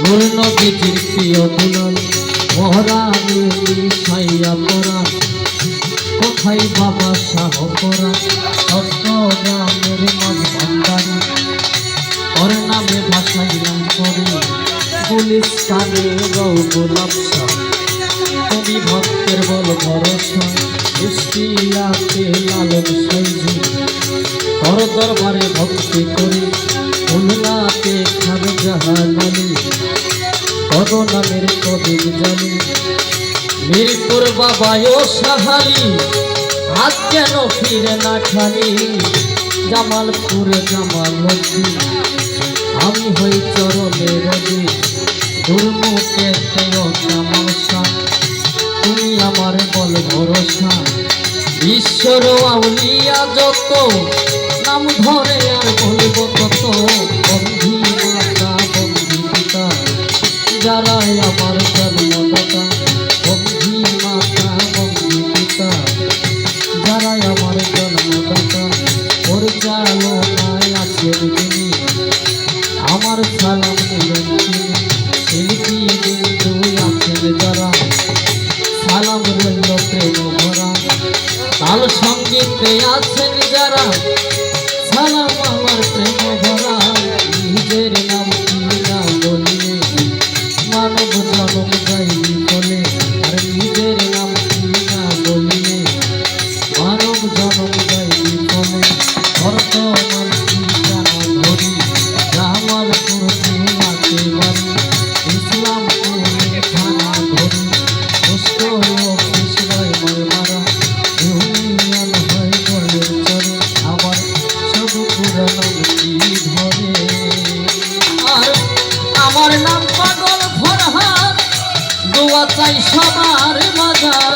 নূর নবীজির প্রিয় দুলাল মহারানী সাইয়া পরা কোথায় বাবা শাহ পরা চট্টগ্রামের মাঝ ভান্ডারী ওর নামে ভাসাইলাম করে গুলিস্তানে গোলাপ শাহ তুমি ভক্তের বল ভরসা কুষ্টিয়াতে লালন সাইজি তোর দরবারে ভক্তি করি খুলনাতে খান জাহান আলী কত নামের কবি জানি মিরপুর বাবায়ও সাহালি আজ কেন ফিরে না খালি জামালপুরে জামাল লক্ষ্মী আমি হই চরণে রবি দুর্মুখে তামাশা তুমি আমার বল ভরসা ঈশ্বর আউলিয়া যত নাম ধরে আর বলব কত বন্ধি মাতা বন্ধি পিতা যারাই আমার জন্মদাতা বন্ধি মাতা বন্ধি পিতা যারাই আমার জন্মদাতা পরিচালনায় আছেন যিনি আমার সালাম দিলেন তিনি শিল্পী বিন্দু আছেন যারা সালাম রইল প্রেম ভরা তাল সঙ্গীতে আছেন যারা সালাম আমার প্রেম ভরা নিজের নাম কি না বলিয়ে মানব জনম যাইনি বলে আর নিজের নাম কি না বলিয়ে মানব জনম যাইনি বলে বর্তমান ঠিকানা ধরি জামালপুর জেলাতে বাড়ি ইসলামপুরে থানা ধরি কষ্ট অফিস নয় মারা ইউনিয়ন হয় গলের চরে আমার সব পুরানো কি ধরে আর আমার নাম পাগল ফরহাদ দোয়া চাই সবার মাঝার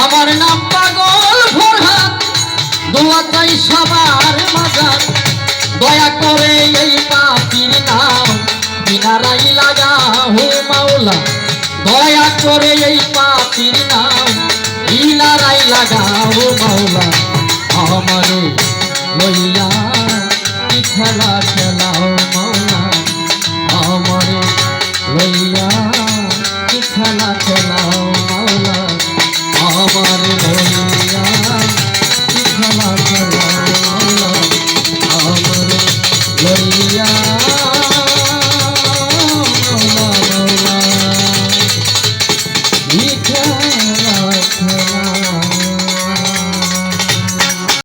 আমার নাম পাগল ফরহাদ দোয়া চাই সবার মাঝার দয়া করে এই পাপির নাম কিনারাই লাগাও মাওলা দয়া করে এই পাপির নাম কিনারাই লাগাও মাওলা